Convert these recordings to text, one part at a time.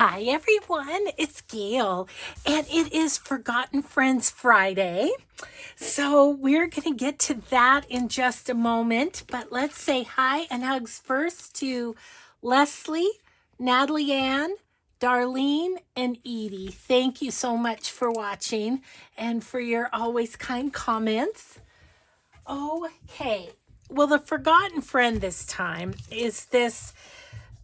Hi everyone, it's Gail, and it is Forgotten Friends Friday. So we're going to get to that in just a moment, but let's say hi and hugs first to Leslie, Natalie Ann, Darlene, and Edie. Thank you so much for watching and for your always kind comments. Okay, well, the Forgotten Friend this time is this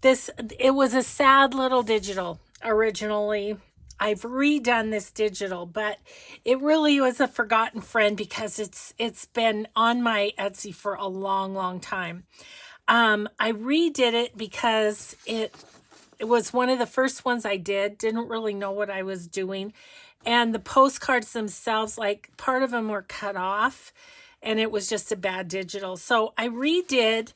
it was a sad little digital originally. I've redone this digital, but it really was a forgotten friend because it's been on my Etsy for a long time. I redid it because it was one of the first ones I didn't really know what I was doing, and the postcards themselves, like part of them were cut off and it was just a bad digital. So I redid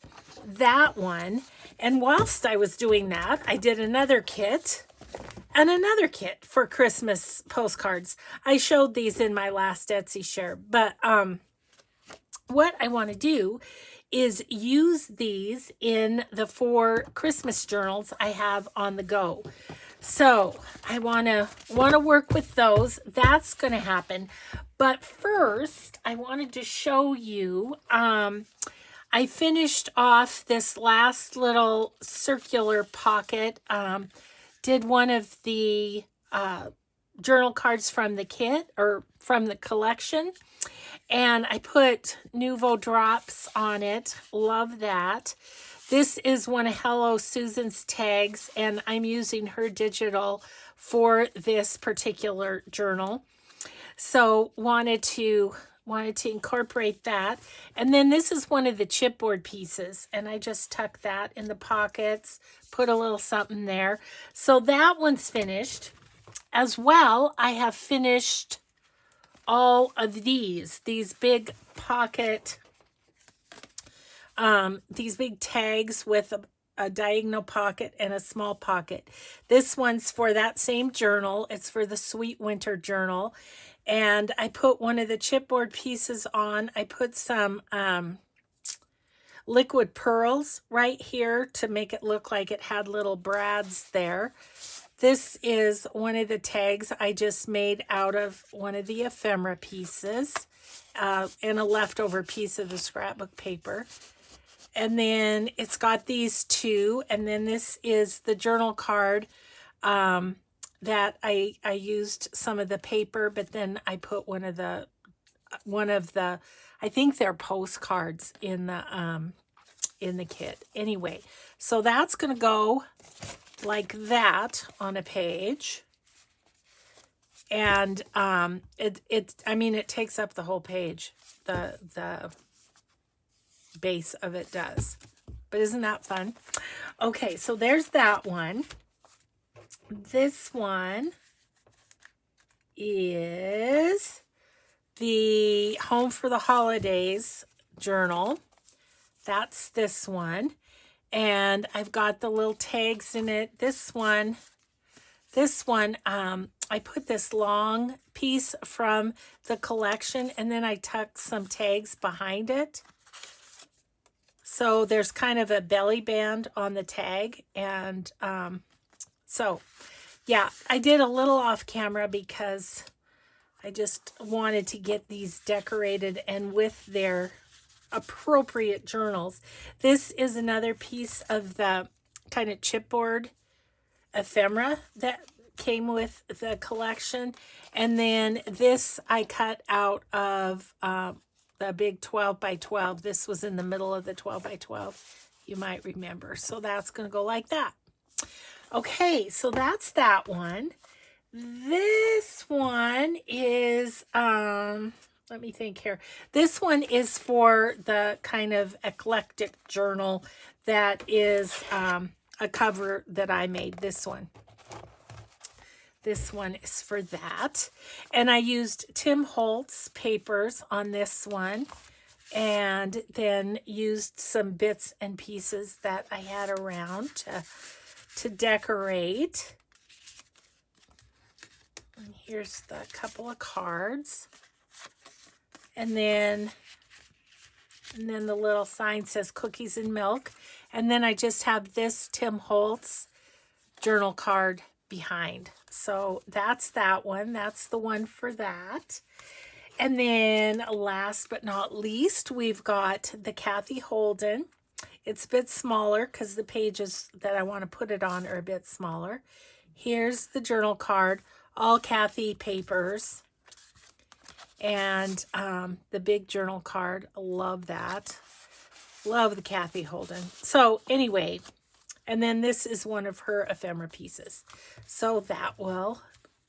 that one. And whilst I was doing that, I did another kit and another kit for Christmas postcards. I showed these in my last Etsy share, but what I want to do is use these in the 4 Christmas journals I have on the go. So I want to work with those. That's going to happen. But first, I wanted to show you, I finished off this last little circular pocket, did one of the journal cards from the kit or from the collection, and I put Nuvo drops on it. Love that. This is one of Hello Susan's tags, and I'm using her digital for this particular journal. So wanted to incorporate that. And then this is one of the chipboard pieces, and I just tuck that in the pockets, put a little something there. So that one's finished. As well, I have finished all of these big pocket, these big tags with a diagonal pocket and a small pocket. This one's for that same journal. It's for the Sweet Winter Journal. And I put one of the chipboard pieces on. I put some liquid pearls right here to make it look like it had little brads there. This is one of the tags I just made out of one of the ephemera pieces and a leftover piece of the scrapbook paper. And then it's got these two, and then this is the journal card that I used some of the paper, but then I put one of the I think they're postcards in the kit. Anyway, so that's gonna go like that on a page, and it takes up the whole page. The base of it does, but isn't that fun? Okay, so there's that one. This one is the Home for the Holidays journal. That's this one. And I've got the little tags in it. This one, I put this long piece from the collection, and then I tucked some tags behind it. So there's kind of a belly band on the tag. And so, yeah, I did a little off camera because I just wanted to get these decorated and with their appropriate journals. This is another piece of the kind of chipboard ephemera that came with the collection. And then this I cut out of the big 12 by 12. This was in the middle of the 12 by 12, you might remember. So that's going to go like that. Okay, so that's that one. This one is, let me think here. This one is for the kind of eclectic journal that is a cover that I made. This one is for that. And I used Tim Holtz papers on this one, and then used some bits and pieces that I had around to decorate. And here's the couple of cards. And then the little sign says cookies and milk. And then I just have this Tim Holtz journal card behind. So that's that one. That's the one for that. And then last but not least, we've got the Kathy Holden. It's a bit smaller because the pages that I want to put it on are a bit smaller. Here's the journal card, all Kathy papers. And the big journal card, love that. Love the Kathy Holden. So anyway, and then this is one of her ephemera pieces. So that will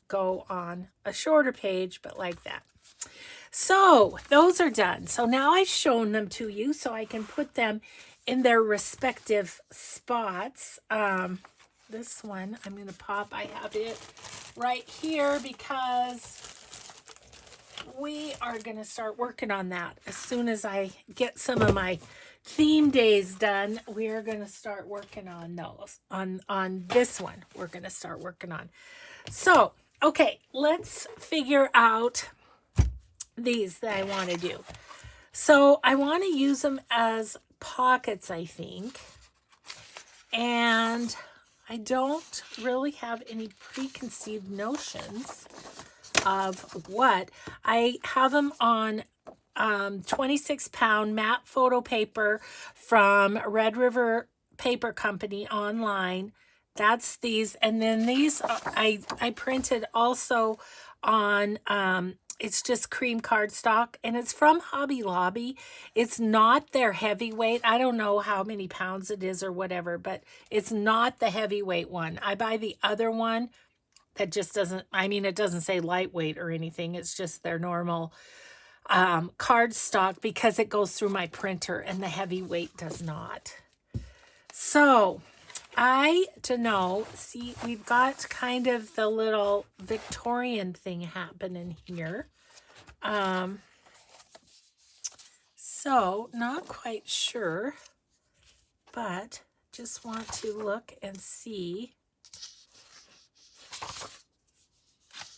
go on a shorter page, but like that. So those are done. So now I've shown them to you so I can put them in their respective spots. This one, I'm going to pop. I have it right here because we are going to start working on that. As soon as I get some of my theme days done, we're going to start working on those. On this one, we're going to start working on. So, okay, let's figure out these that I want to do. So I want to use them as pockets, I think. And I don't really have any preconceived notions of what. I have them on 26-pound matte photo paper from Red River Paper Company online. That's these. And then these I printed also on it's just cream cardstock, and it's from Hobby Lobby. It's not their heavyweight. I don't know how many pounds it is or whatever, but it's not the heavyweight one. I buy the other one that just doesn't, I mean, it doesn't say lightweight or anything. It's just their normal cardstock because it goes through my printer, and the heavyweight does not. So I don't know. See, we've got kind of the little Victorian thing happening here. So not quite sure, but just want to look and see.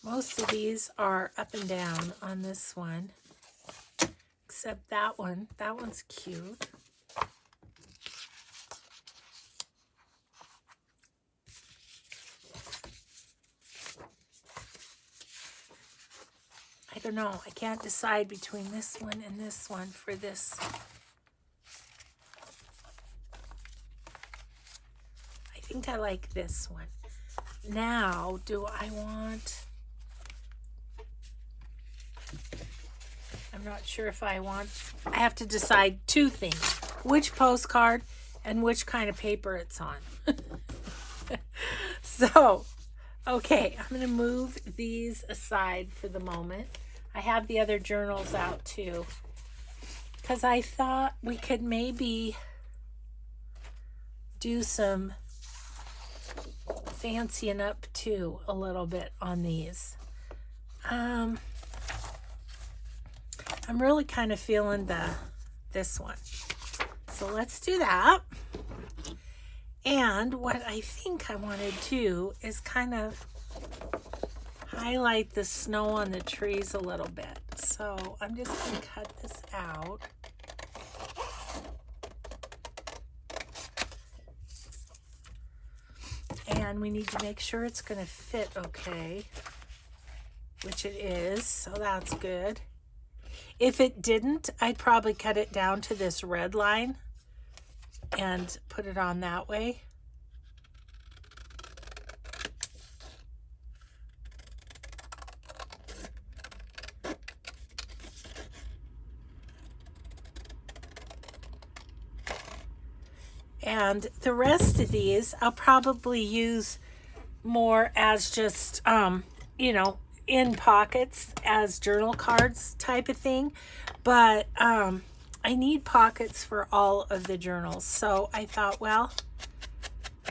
Most of these are up and down on this one, except that one. That one's cute. I don't know. I can't decide between this one and this one for this. I think I like this one. Now, do I want... I'm not sure if I want... I have to decide two things. Which postcard and which kind of paper it's on. So, okay, I'm going to move these aside for the moment. I have the other journals out too, because I thought we could maybe do some fancying up too a little bit on these. I'm really kind of feeling this one. So let's do that. And what I think I want to do is kind of highlight the snow on the trees a little bit. So I'm just going to cut this out. And we need to make sure it's going to fit okay, which it is, so that's good. If it didn't, I'd probably cut it down to this red line and put it on that way. And the rest of these I'll probably use more as just, you know, in pockets as journal cards type of thing. But I need pockets for all of the journals. So I thought, well,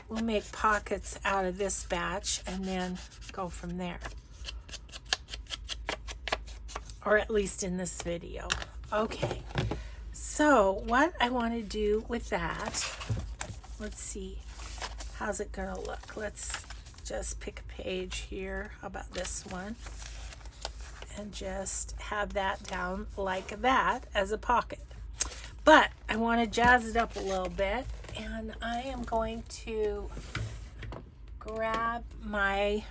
we'll make pockets out of this batch and then go from there. Or at least in this video. Okay. So what I want to do with that, let's see, how's it gonna look? Let's just pick a page here. How about this one? And just have that down like that as a pocket. But I want to jazz it up a little bit, and I am going to go grab my,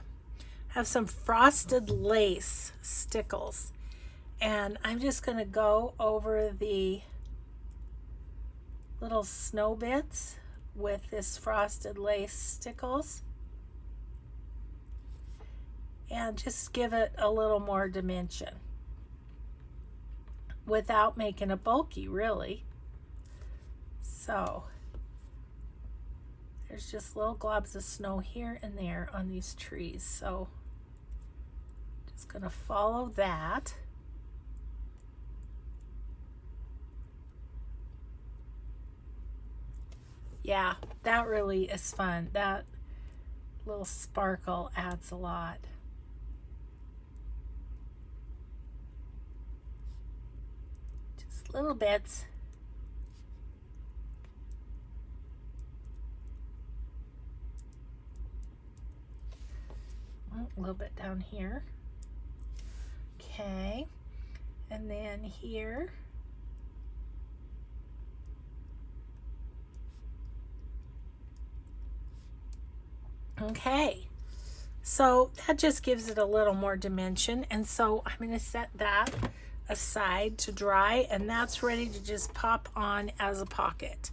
have some frosted lace stickles, and I'm just going to go over the little snow bits with this frosted lace stickles and just give it a little more dimension without making it bulky, really. So there's just little globs of snow here and there on these trees, so just gonna follow that. Yeah, that really is fun. That little sparkle adds a lot. Just little bits. A little bit down here. Okay, and then here. Okay, so that just gives it a little more dimension, and so I'm going to set that aside to dry, and that's ready to just pop on as a pocket.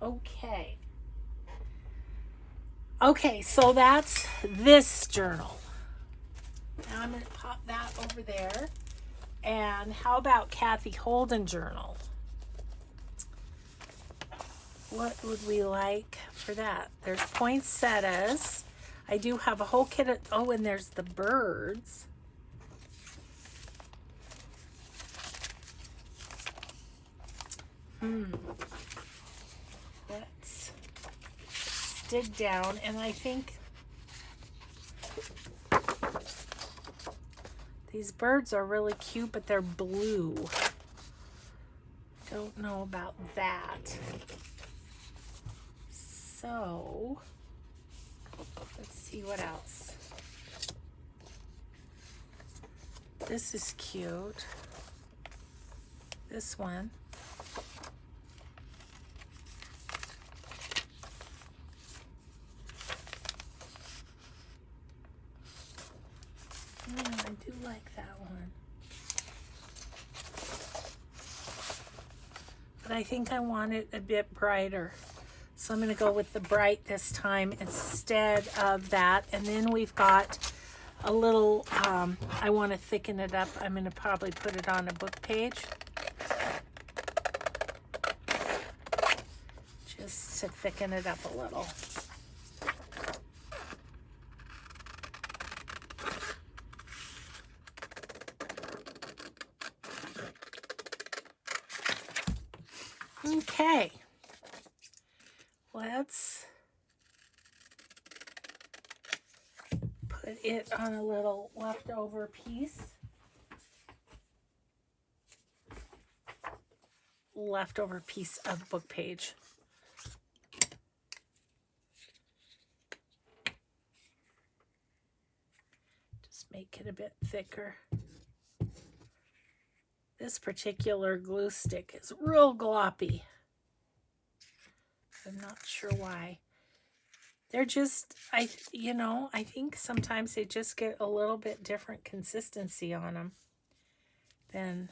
Okay. Okay, so that's this journal. Now I'm going to pop that over there. And how about Kathy Holden journal? What would we like for that? There's poinsettias. I do have a whole kit of, oh, and there's the birds. Let's dig down, and I think these birds are really cute, but they're blue. Don't know about that. So let's see what else. This is cute. This one. Yeah, I do like that one. But I think I want it a bit brighter. So I'm going to go with the bright this time instead of that. And then we've got a little, I want to thicken it up. I'm going to probably put it on a book page. Just to thicken it up a little. Okay, let's put it on a little leftover piece. Leftover piece of book page. Just make it a bit thicker. This particular glue stick is real gloppy. I'm not sure why. They're just, I think sometimes they just get a little bit different consistency on them than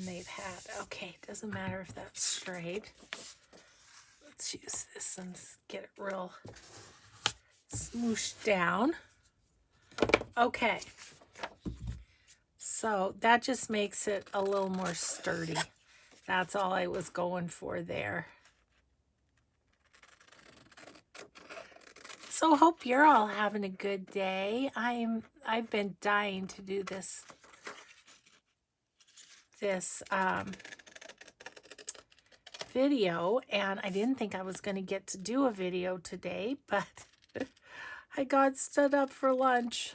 they've had. Okay, doesn't matter if that's straight. Let's use this and get it real smooshed down. Okay. So that just makes it a little more sturdy. That's all I was going for there. So hope you're all having a good day. I've been dying to do this video, and I didn't think I was going to get to do a video today, but I got stood up for lunch.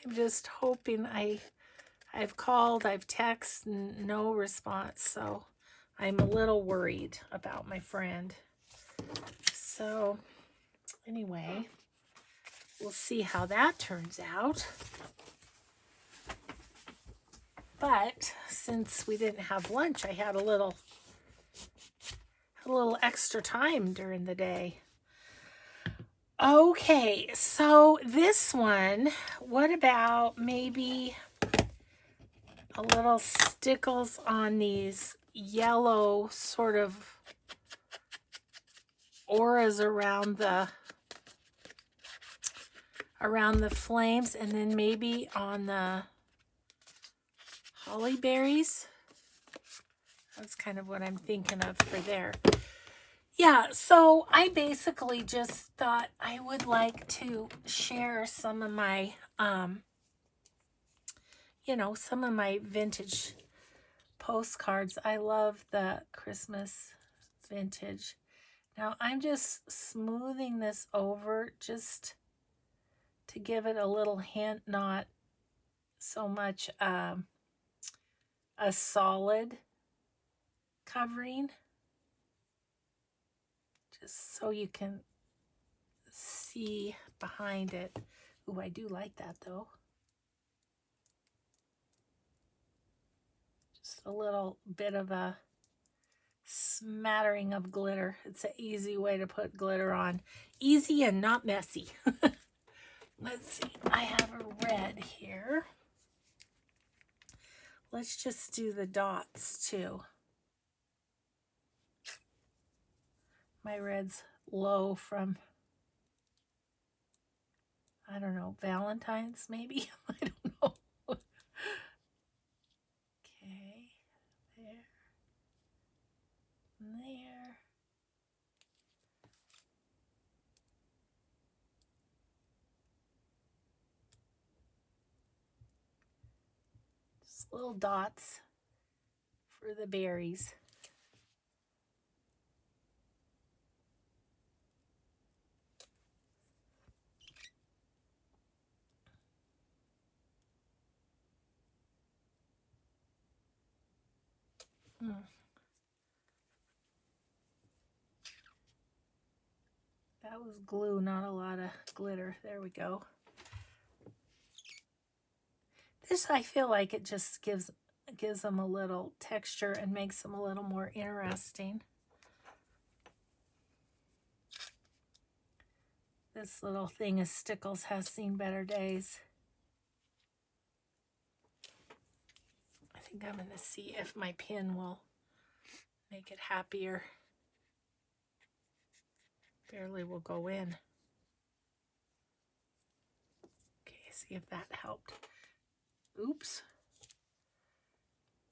I'm just hoping I've called, I've texted, no response, so I'm a little worried about my friend. So anyway, we'll see how that turns out. But since we didn't have lunch, I had a little extra time during the day. Okay, so this one, what about maybe a little stickles on these yellow sort of auras around the flames, and then maybe on the holly berries. That's kind of what I'm thinking of for there. Yeah, so I basically just thought I would like to share some of my some of my vintage postcards. I love the Christmas vintage. Now I'm just smoothing this over just to give it a little hint, not so much a solid covering, just so you can see behind it. Ooh, I do like that though. Just a little bit of a smattering of glitter. It's an easy way to put glitter on. Easy and not messy. Let's see, I have a red here. Let's just do the dots too. My red's low from, I don't know, Valentine's maybe? I don't know. Okay, there, and there. Just little dots for the berries. That was glue, not a lot of glitter. There we go. This, I feel like it just gives them a little texture and makes them a little more interesting. This little thing of stickles has seen better days. I think I'm going to see if my pin will make it happier. Barely will go in. Okay, see if that helped. Oops.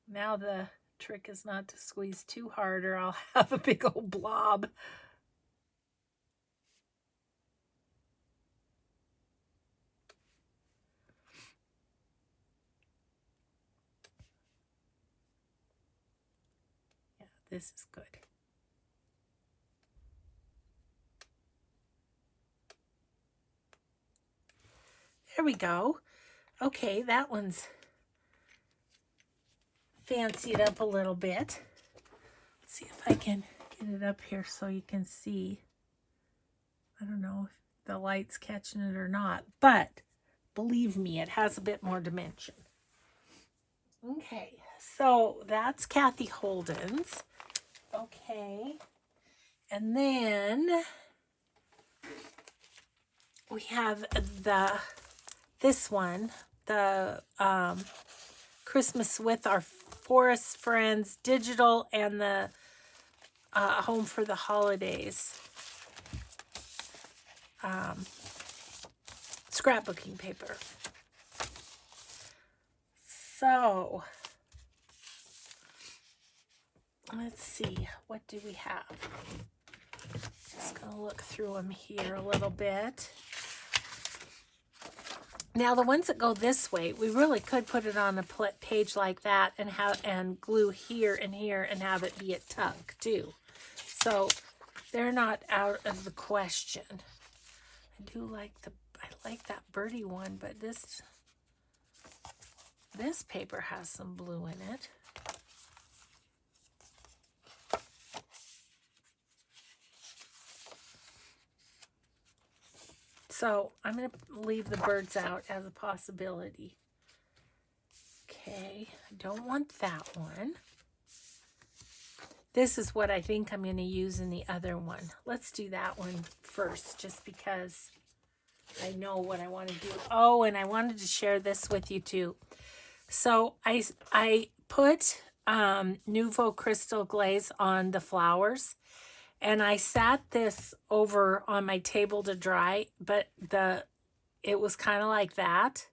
Now the trick is not to squeeze too hard or I'll have a big old blob. Yeah, this is good. There we go. Okay, that one's fancied up a little bit. Let's see if I can get it up here so you can see. I don't know if the light's catching it or not, but believe me, it has a bit more dimension. Okay, so that's Kathy Holden's. Okay, and then we have this one, the Christmas with Our Forest Friends digital, and the Home for the Holidays scrapbooking paper. So let's see, what do we have? Just gonna look through them here a little bit. Now the ones that go this way, we really could put it on a page like that and glue here and here and have it be a tuck too. So they're not out of the question. I like that birdie one, but this paper has some blue in it. So I'm going to leave the birds out as a possibility. Okay, I don't want that one. this is what I think I'm going to use in the other one. Let's do that one first, just because I know what I want to do. Oh, and I wanted to share this with you too. So I put Nuvo Crystal Glaze on the flowers, and I sat this over on my table to dry, but it was kind of like that.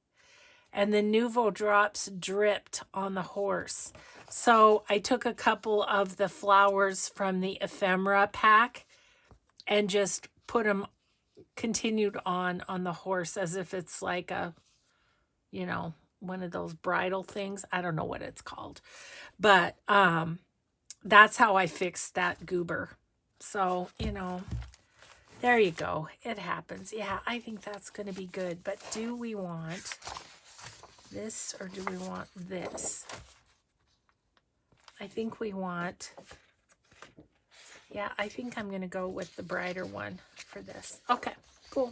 And the Nuvo drops dripped on the horse. So I took a couple of the flowers from the ephemera pack and just put them, continued on the horse as if it's like a, you know, one of those bridal things. I don't know what it's called. But that's how I fixed that goober. So, you know, there you go. It happens. Yeah, I think that's going to be good. But do we want this or do we want this? I think we want, yeah, I think I'm going to go with the brighter one for this. Okay, cool.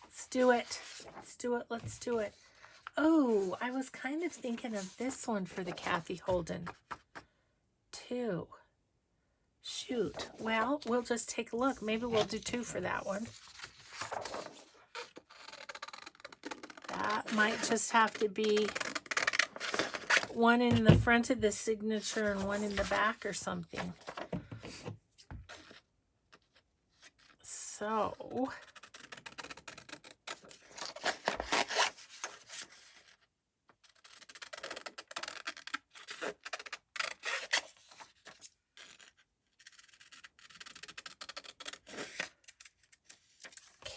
Let's do it. Let's do it. Let's do it. Oh, I was kind of thinking of this one for the Kathy Holden too. Shoot. Well, we'll just take a look. Maybe we'll do two for that one. That might just have to be one in the front of the signature and one in the back or something. So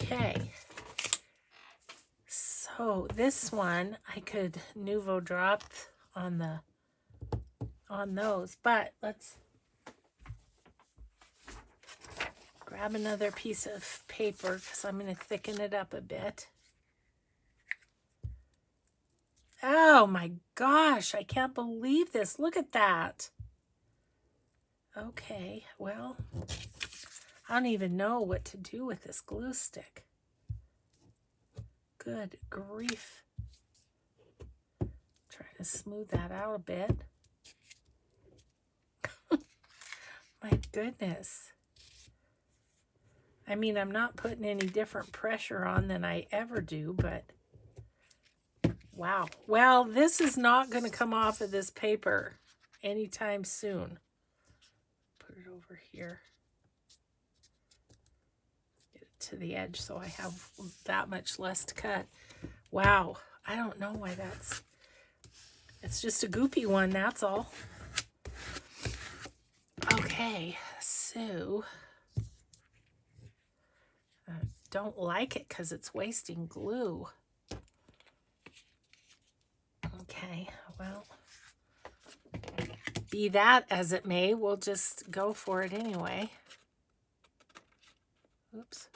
okay. So this one I could Nuvo drop on those, but let's grab another piece of paper because I'm going to thicken it up a bit. Oh my gosh, I can't believe this. Look at that. Okay, well, I don't even know what to do with this glue stick. Good grief. Trying to smooth that out a bit. My goodness. I mean, I'm not putting any different pressure on than I ever do, but wow. Well, this is not going to come off of this paper anytime soon. Put it over here. Get it to the edge so I have that much less to cut. Wow. I don't know why it's just a goopy one, that's all. Okay, so I don't like it because it's wasting glue. Okay, well, be that as it may, we'll just go for it anyway. Oops.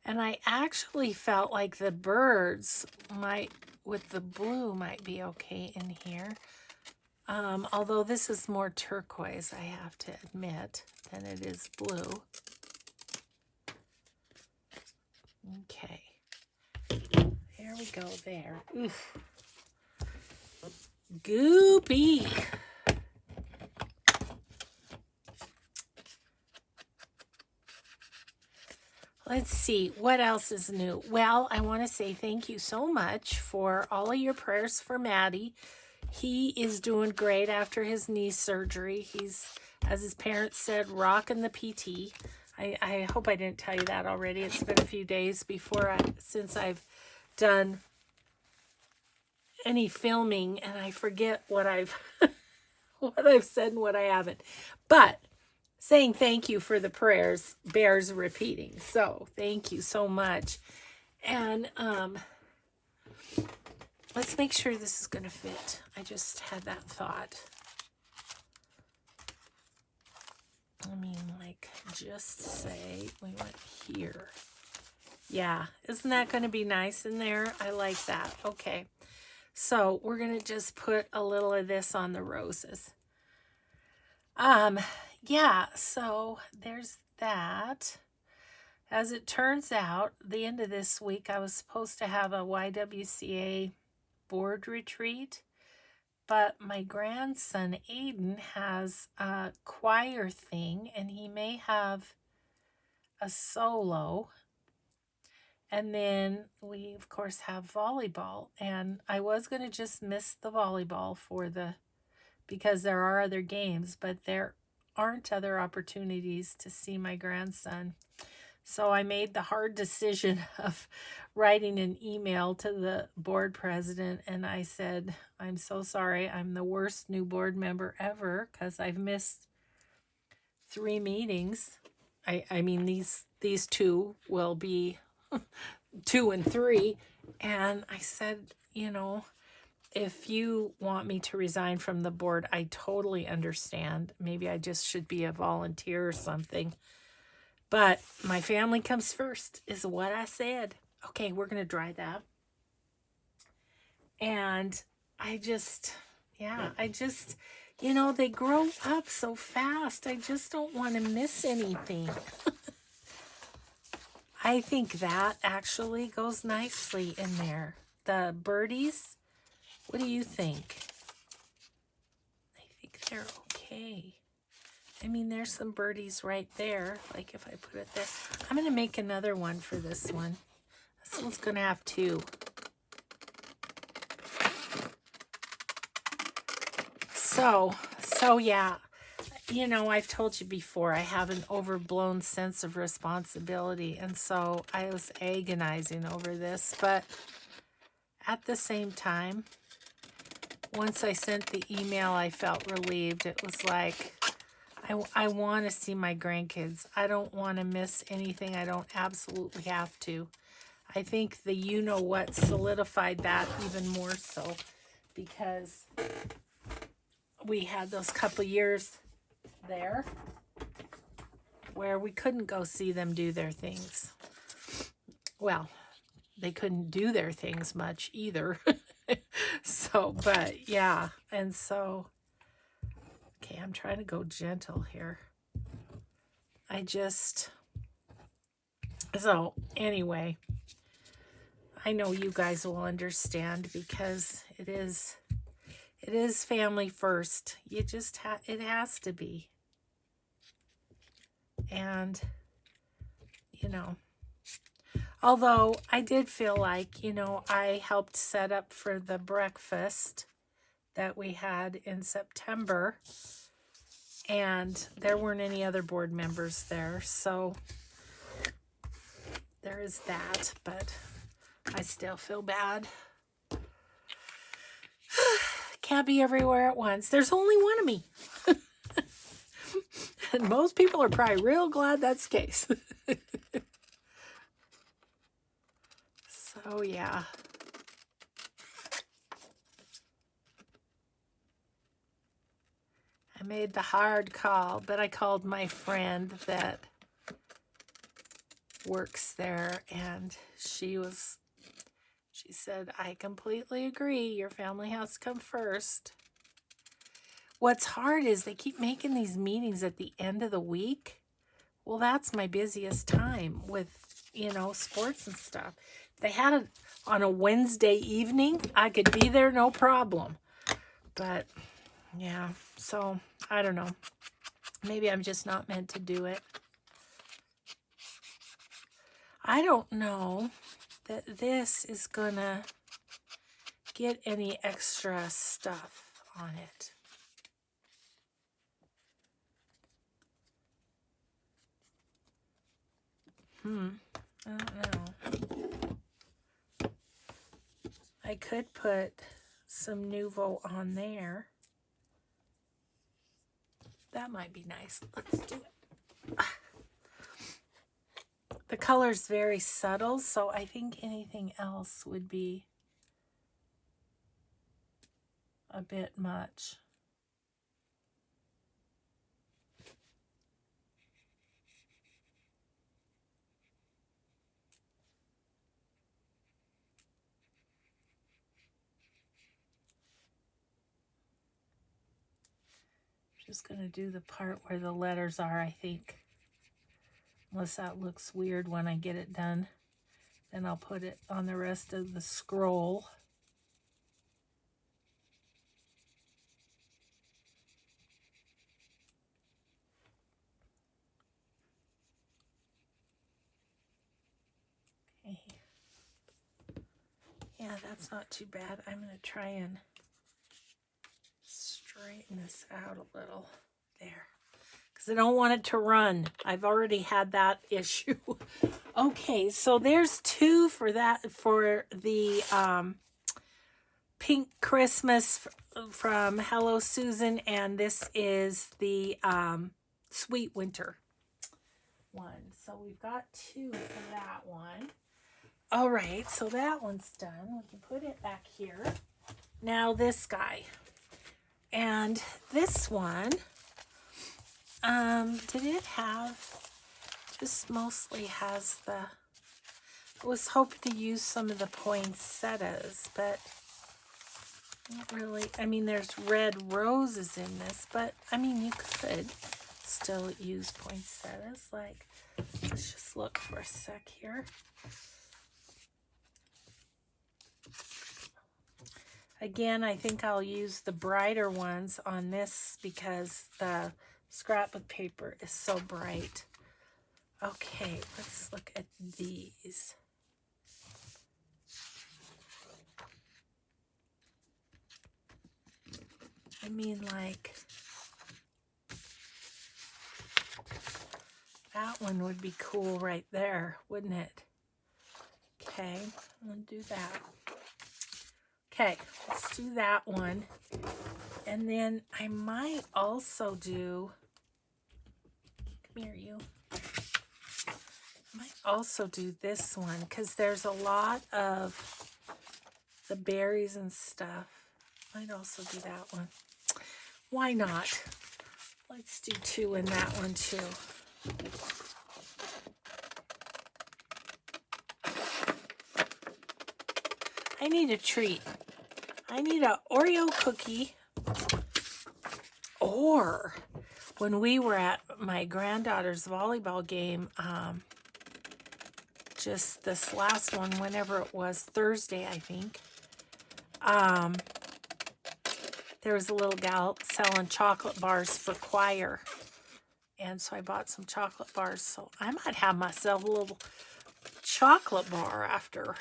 And I actually felt like the birds with the blue might be okay in here. Although this is more turquoise, I have to admit, than it is blue. Okay. There we go there. Oof. Goopy. Let's see, what else is new? Well, I want to say thank you so much for all of your prayers for Maddie. He is doing great after his knee surgery. He's, as his parents said, rocking the PT. I hope I didn't tell you that already. It's been a few days since I've done any filming, and I forget what I've what I've said and what I haven't. But saying thank you for the prayers bears repeating. So thank you so much. And let's make sure this is going to fit. I just had that thought. I mean, like, just say we went here. Yeah, isn't that going to be nice in there? I like that. Okay, so we're going to just put a little of this on the roses. Yeah, so there's that. As it turns out, the end of this week, I was supposed to have a YWCA board retreat, but my grandson Aiden has a choir thing, and he may have a solo. And then we, of course, have volleyball. And I was going to just miss the volleyball because there are other games, but there aren't other opportunities to see my grandson. So I made the hard decision of writing an email to the board president, and I said, I'm so sorry. I'm the worst new board member ever because I've missed 3 meetings. I mean, these 2 will be 2 and 3. And I said, if you want me to resign from the board, I totally understand. Maybe I just should be a volunteer or something. But my family comes first, is what I said. Okay, we're going to dry that. And I just, they grow up so fast. I just don't want to miss anything. I think that actually goes nicely in there. The birdies, what do you think? I think they're okay. I mean, there's some birdies right there. Like if I put it there. I'm going to make another one for this one. This one's going to have 2. So yeah. I've told you before, I have an overblown sense of responsibility. And so I was agonizing over this. But at the same time, once I sent the email, I felt relieved. It was like, I want to see my grandkids. I don't want to miss anything. I don't absolutely have to. I think the you-know-what solidified that even more so because we had those couple years there where we couldn't go see them do their things. Well, they couldn't do their things much either. But yeah. And so, okay, I'm trying to go gentle here. So anyway, I know you guys will understand because it is family first. You just it has to be. And, although I did feel like, I helped set up for the breakfast that we had in September, and there weren't any other board members there. So there is that, but I still feel bad. Can't be everywhere at once. There's only one of me. And most people are probably real glad that's the case. So, yeah. I made the hard call, but I called my friend that works there, and she said, I completely agree. Your family has to come first. What's hard is they keep making these meetings at the end of the week. Well, that's my busiest time with, sports and stuff. If they had it on a Wednesday evening, I could be there no problem. But, yeah, so I don't know. Maybe I'm just not meant to do it. I don't know that this is gonna get any extra stuff on it. I don't know. I could put some Nuvo on there. That might be nice. Let's do it. The color's very subtle, so I think anything else would be a bit much. Just going to do the part where the letters are, I think. Unless that looks weird when I get it done. Then I'll put it on the rest of the scroll. that's not too bad. I'm going to try and straighten this out a little there, because I don't want it to run. I've already had that issue. Okay, so there's two for that, for the Pink Christmas from Hello Susan, and this is the Sweet Winter one. So we've got two for that one. All right, so that one's done. We can put it back here. Now this guy. And this one, did it have, just mostly has the, I was hoping to use some of the poinsettias, but not really. I mean, there's red roses in this, but I mean, you could still use poinsettias. Like, let's just look for a sec here. Again, I think I'll use the brighter ones on this because the scrapbook paper is so bright. Okay, let's look at these. I mean, like, that one would be cool right there, wouldn't it? Okay, I'm going to do that. Okay, let's do that one. And then I might also do, come here you. I might also do this one because there's a lot of the berries and stuff. Might also do that one. Why not? Let's do two in that one too. I need a treat. I need an Oreo cookie. Or when we were at my granddaughter's volleyball game, just this last one, whenever it was, Thursday, I think, there was a little gal selling chocolate bars for choir. And so I bought some chocolate bars. So I might have myself a little chocolate bar after.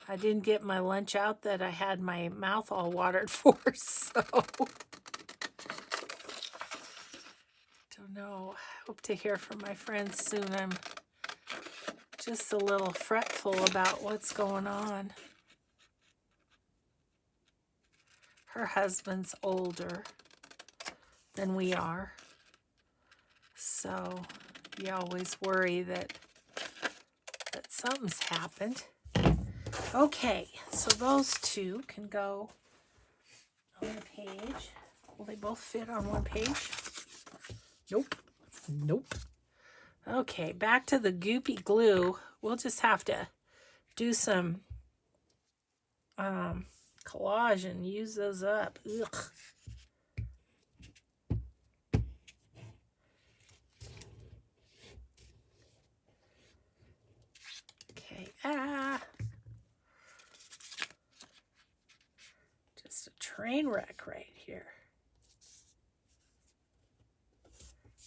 I didn't get my lunch out that I had my mouth all watered for, so don't know. Hope to hear from my friends soon. I'm just a little fretful about what's going on. Her husband's older than we are, so you always worry that something's happened. Okay, so those two can go on the page. Will they both fit on one page? Nope. Nope. Okay, back to the goopy glue. We'll just have to do some collage and use those up. Ugh. Okay, just a train wreck right here.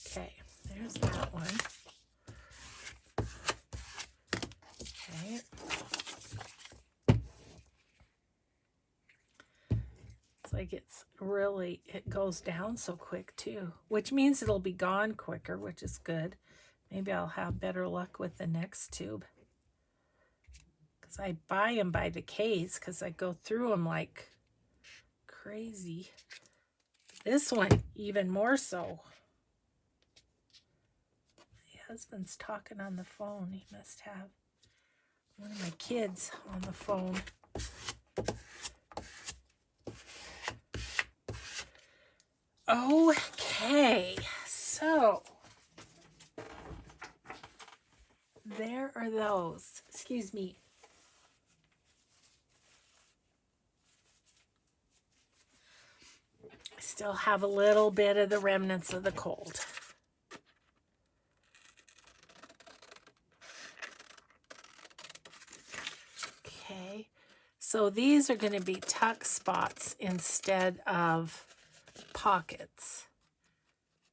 Okay, there's that one. Okay. It's like it goes down so quick too, which means it'll be gone quicker, which is good. Maybe I'll have better luck with the next tube. Because I buy them by the case because I go through them like crazy. This one even more so. My husband's talking on the phone. He must have one of my kids on the phone. Okay, so there are those. Excuse me. I still have a little bit of the remnants of the cold. Okay, so these are going to be tuck spots instead of pockets.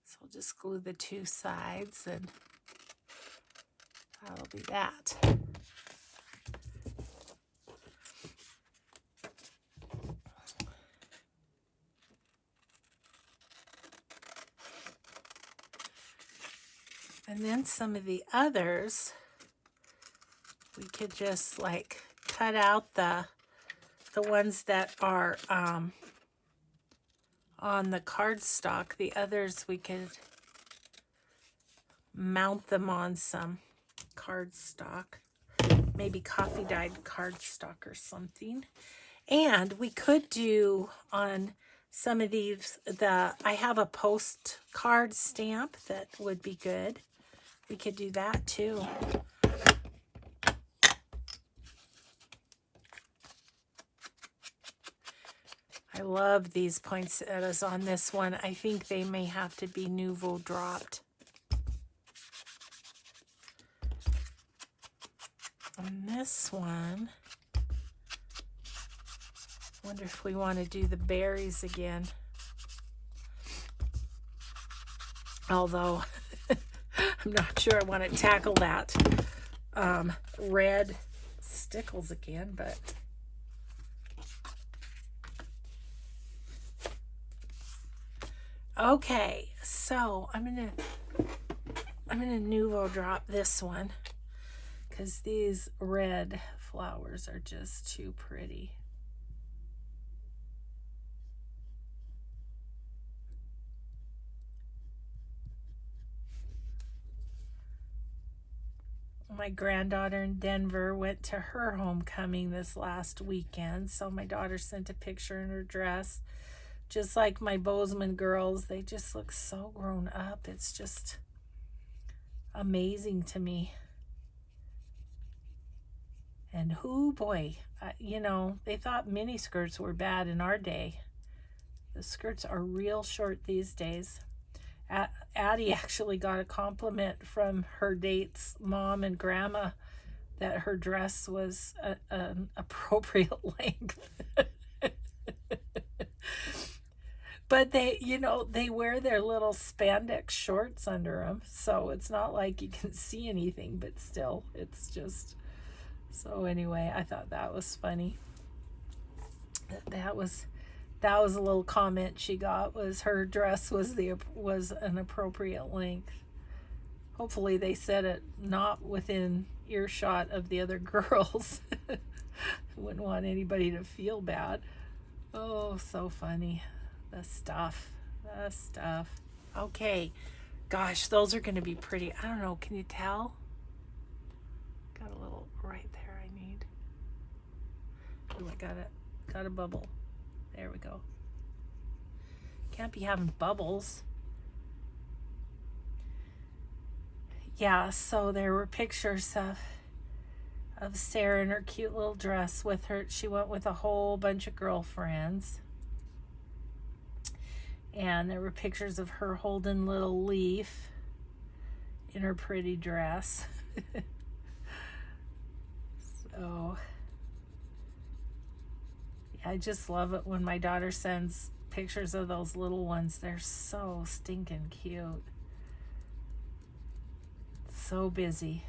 So I'll just glue the two sides and That'll be that. And then some of the others, we could just like cut out the ones that are on the cardstock. The others we could mount them on some cardstock, maybe coffee dyed cardstock or something. And we could do on some of these, I have a postcard stamp that would be good. We could do that too. I love these poinsettias on this one. I think they may have to be Nuvo dropped. On this one, wonder if we want to do the berries again. Although, I'm not sure I want to tackle that red stickles again, but okay, so I'm gonna Nuvo drop this one because these red flowers are just too pretty. My granddaughter in Denver went to her homecoming this last weekend, so my daughter sent a picture in her dress. Just like my Bozeman girls, they just look so grown up. It's just amazing to me. And boy, you know, they thought mini skirts were bad in our day. The skirts are real short these days. Addie actually got a compliment from her date's mom and grandma that her dress was an appropriate length. But they, you know, they wear their little spandex shorts under them, so it's not like you can see anything, but still, it's just... So anyway, I thought that was funny. That was a little comment she got, was her dress was an appropriate length. Hopefully they said it not within earshot of the other girls. Wouldn't want anybody to feel bad. Oh, so funny. The stuff. Okay. Gosh, those are going to be pretty. I don't know. Can you tell? Got a little right there I need. Oh, I got a bubble. There we go. Can't be having bubbles. Yeah, so there were pictures of Sarah in her cute little dress with her. She went with a whole bunch of girlfriends. And there were pictures of her holding little Leaf in her pretty dress. So, yeah, I just love it when my daughter sends pictures of those little ones. They're so stinking cute. So busy.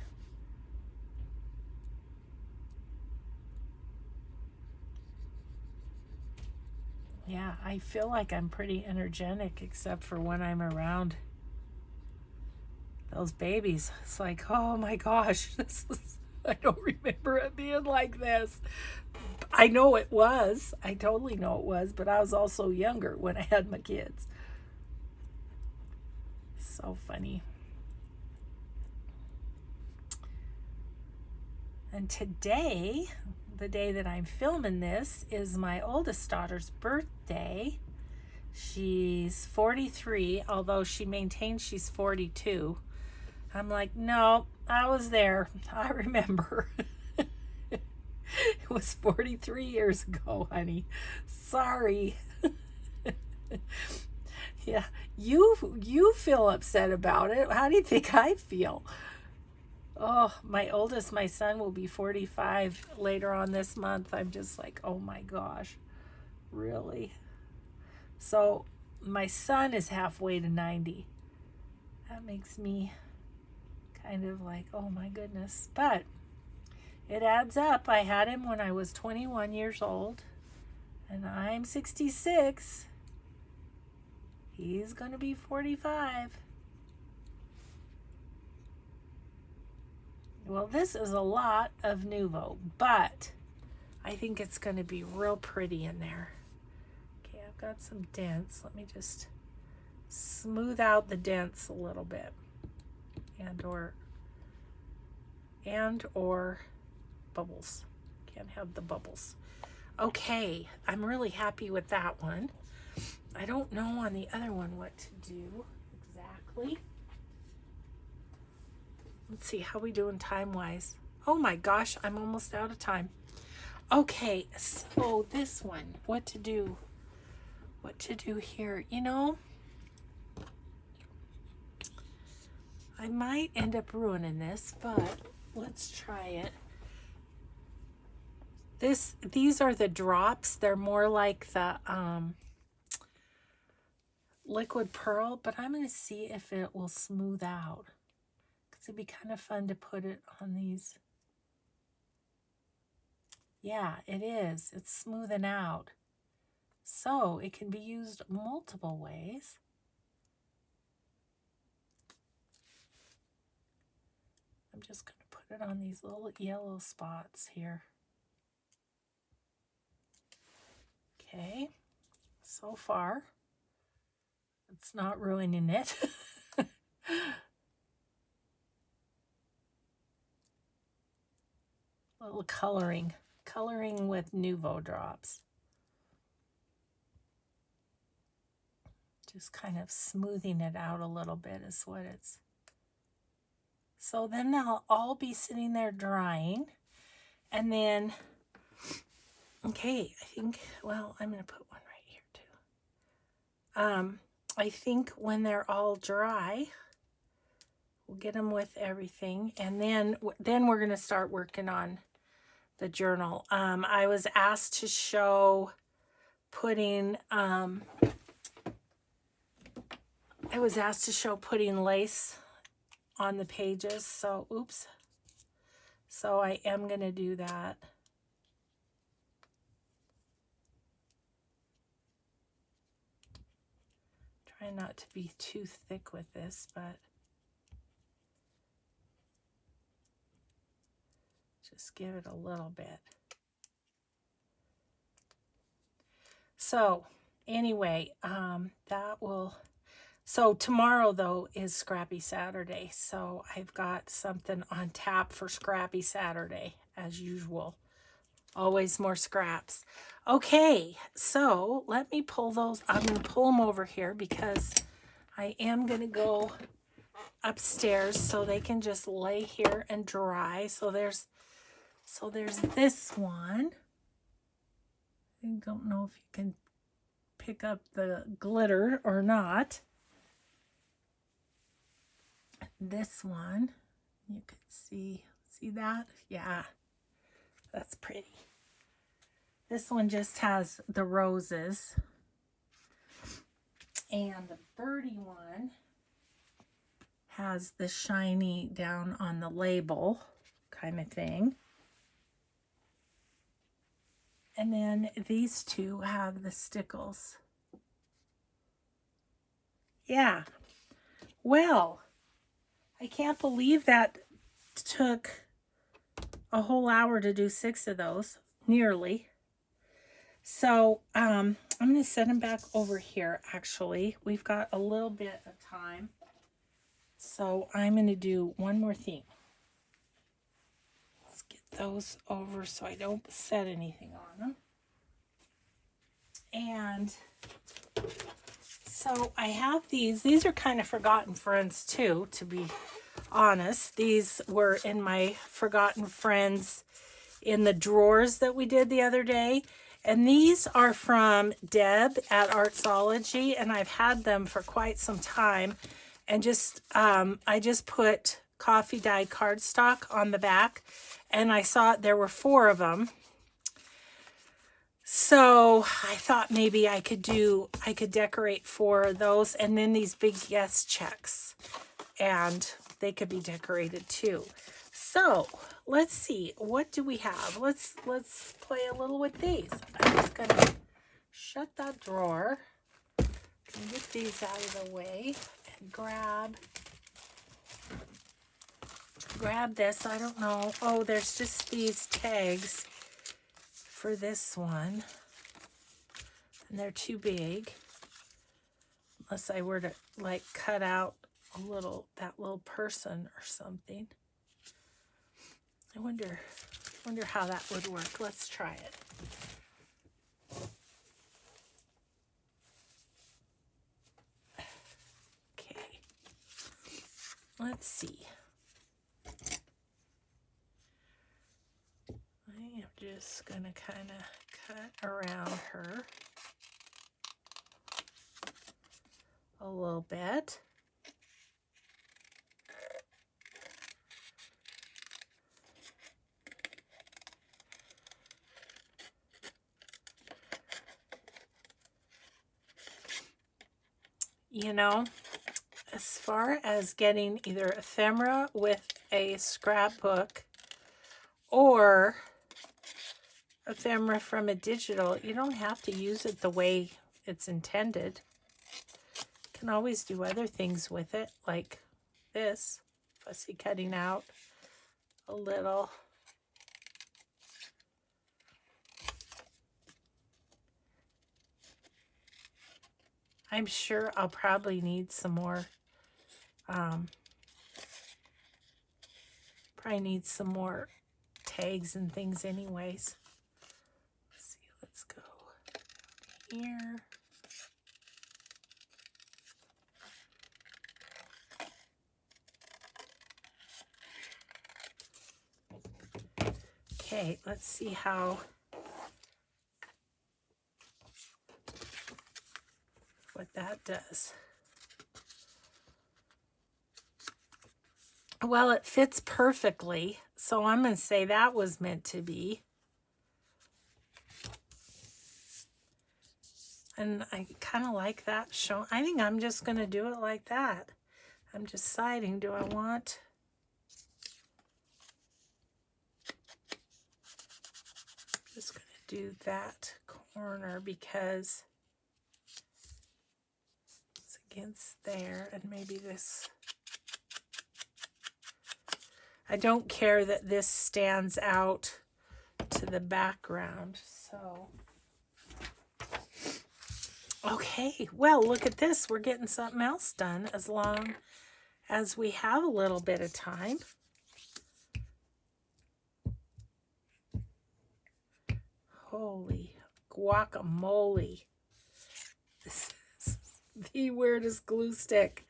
Yeah, I feel like I'm pretty energetic except for when I'm around those babies. It's like, oh my gosh, I don't remember it being like this. I know it was. I totally know it was, but I was also younger when I had my kids. So funny. And today, the day that I'm filming this, is my oldest daughter's birthday. She's 43, although she maintains she's 42. I'm like, no, I was there. I remember. It was 43 years ago, honey. Sorry. Yeah, you feel upset about it. How do you think I feel? Oh, my son will be 45 later on this month. I'm just like, oh my gosh, really? So my son is halfway to 90. That makes me kind of like, oh my goodness. But it adds up. I had him when I was 21 years old, and I'm 66. He's going to be 45. Well, this is a lot of Nuvo, but I think it's going to be real pretty in there. Okay, I've got some dents. Let me just smooth out the dents a little bit, and or bubbles. Can't have the bubbles. Okay, I'm really happy with that one. I don't know on the other one what to do exactly. Let's see, how we doing time-wise? Oh my gosh, I'm almost out of time. Okay, so this one, what to do here? You know, I might end up ruining this, but let's try it. These are the drops. They're more like the liquid pearl, but I'm going to see if it will smooth out, because it'd be kind of fun to put it on these. Yeah, it is. It's smoothing out. So it can be used multiple ways. I'm just going to put it on these little yellow spots here. Okay, so far it's not ruining it. Little coloring with Nuvo drops. Just kind of smoothing it out a little bit is what it's. So then they'll all be sitting there drying, and then, okay, I think, well, I'm going to put one right here too. I think when they're all dry, we'll get them with everything, and then we're going to start working on the journal. I was asked to show putting lace on the pages, so oops. So I am going to do that. Try not to be too thick with this, but just give it a little bit. So anyway, so tomorrow though is Scrappy Saturday. So I've got something on tap for Scrappy Saturday as usual. Always more scraps. Okay, so let me pull those. I'm going to pull them over here because I am going to go upstairs so they can just lay here and dry. So there's this one. I don't know if you can pick up the glitter or not. This one, you can see that? Yeah, that's pretty. This one just has the roses. And the birdie one has the shiny down on the label kind of thing. And then these two have the stickles. Yeah. Well, I can't believe that took a whole hour to do 6 of those, nearly. So I'm going to set them back over here, actually. We've got a little bit of time. So I'm going to do one more thing. Let's get those over so I don't set anything on them. And so I have these. These are kind of forgotten friends too, to be honest. These were in my forgotten friends in the drawers that we did the other day. And these are from Deb at Artsology, and I've had them for quite some time. And just I just put coffee dyed cardstock on the back, and I saw there were 4 of them. So I thought maybe I could decorate 4 of those, and then these big yes checks. And they could be decorated too. So let's see, what do we have? Let's play a little with these. I'm just gonna shut that drawer and get these out of the way and grab this. I don't know. Oh, there's just these tags for this one, and they're too big unless I were to like cut out that little person or something. I wonder how that would work. Let's try it. Okay. Let's see. I am just gonna kind of cut around her a little bit. You know, as far as getting either ephemera with a scrapbook or ephemera from a digital, you don't have to use it the way it's intended. You can always do other things with it, like this, fussy cutting out a little. I'm sure I'll probably need some more, tags and things anyways. Let's see, let's go here. Okay, let's see what that does. Well, it fits perfectly, so I'm going to say that was meant to be. And I kind of like that show. I think I'm just going to do it like that. I'm deciding, do I want... I'm just going to do that corner because it's against there, and maybe this... I don't care that this stands out to the background, so. Okay, well, look at this. We're getting something else done as long as we have a little bit of time. Holy guacamole. This is the weirdest glue stick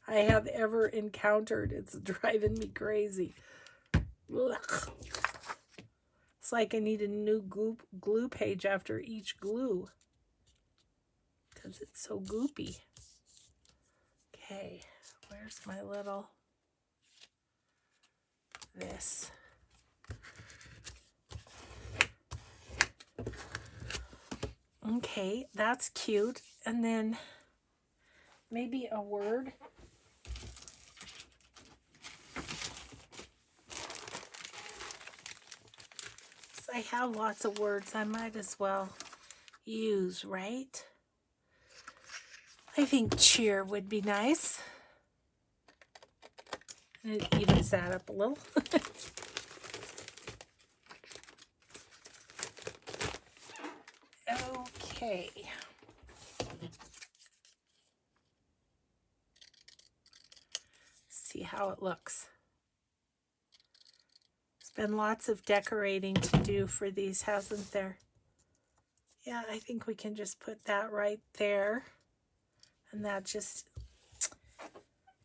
I have ever encountered. It's driving me crazy. Ugh. It's like I need a new glue page after each glue because it's so goopy. Okay, where's my little this? Okay, that's cute. And then maybe a word. I have lots of words I might as well use, right? I think cheer would be nice. And it evens that up a little. Okay. See how it looks. There's been lots of decorating to do for these, hasn't there? Yeah, I think we can just put that right there. And that just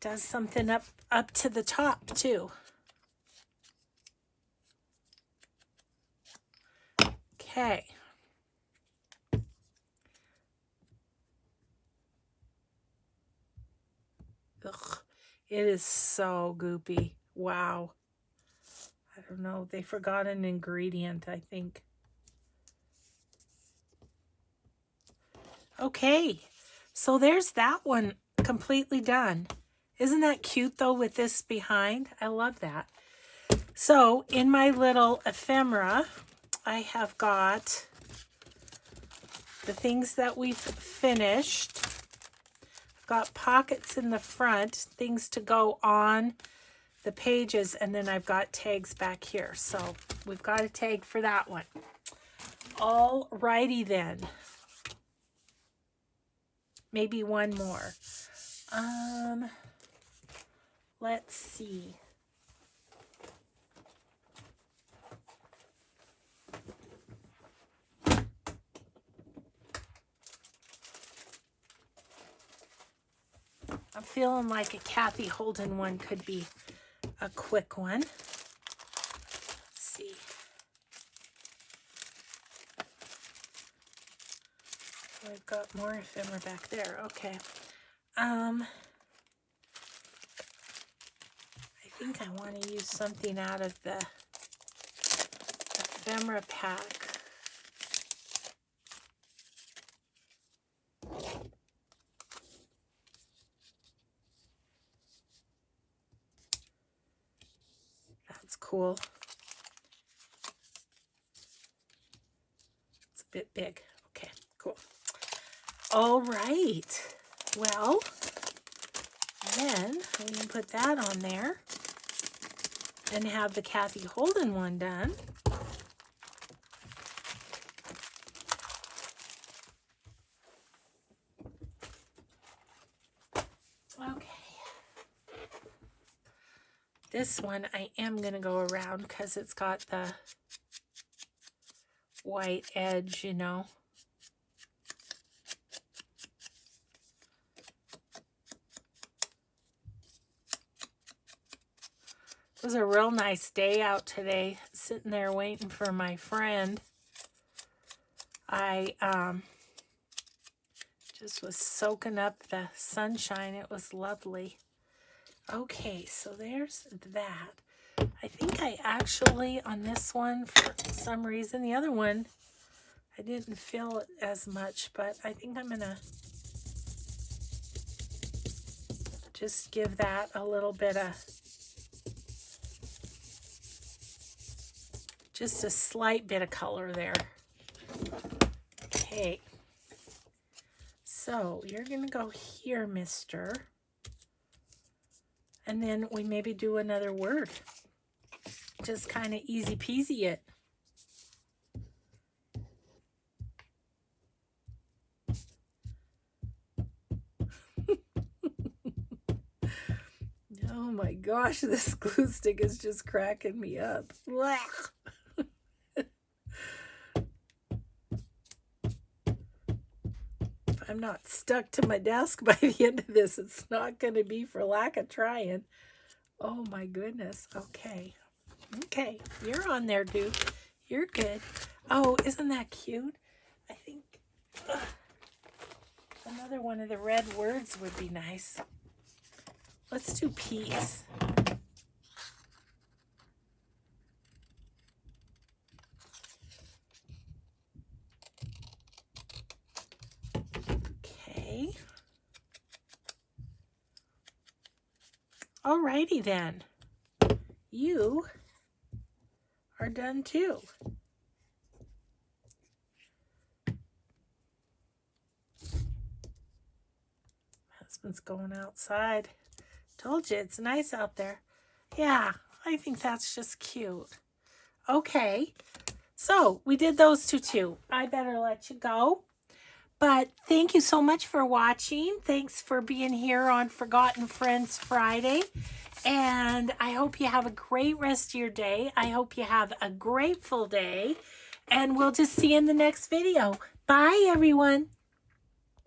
does something up to the top too. Okay. Ugh, it is so goopy. Wow. I don't know. They forgot an ingredient, I think. Okay. So there's that one completely done. Isn't that cute though with this behind? I love that. So in my little ephemera, I have got the things that we've finished. I've got pockets in the front, things to go on the pages, and then I've got tags back here. So we've got a tag for that one. All righty then. Maybe one more. Let's see. I'm feeling like a Kathy Holden one could be a quick one. Let's see. I've got more ephemera back there. Okay. I think I want to use something out of the ephemera pack. That's cool. It's a bit big. Okay, cool. All right. Well, then we can put that on there and have the Kathy Holden one done. Okay. This one I am going to go around because it's got the white edge, you know. It was a real nice day out today, sitting there waiting for my friend. I just was soaking up the sunshine. It was lovely. Okay, so there's that. I think I actually, on this one, for some reason, the other one, I didn't feel it as much, but I think I'm going to just give that a little bit of, just a slight bit of color there. Okay. So you're going to go here, mister. And then we maybe do another word. Just kind of easy peasy it. Oh my gosh, this glue stick is just cracking me up. If I'm not stuck to my desk by the end of this, it's not going to be for lack of trying. Oh my goodness. Okay. Okay. You're on there, dude. You're good. Oh, isn't that cute? I think another one of the red words would be nice. Let's do peace. Okay. Alrighty then. You are done too. Husband's going outside. Told you it's nice out there. Yeah, I think that's just cute. Okay, so we did those two too. I better let you go. But thank you so much for watching. Thanks for being here on Forgotten Friends Friday. And I hope you have a great rest of your day. I hope you have a grateful day. And we'll just see you in the next video. Bye, everyone.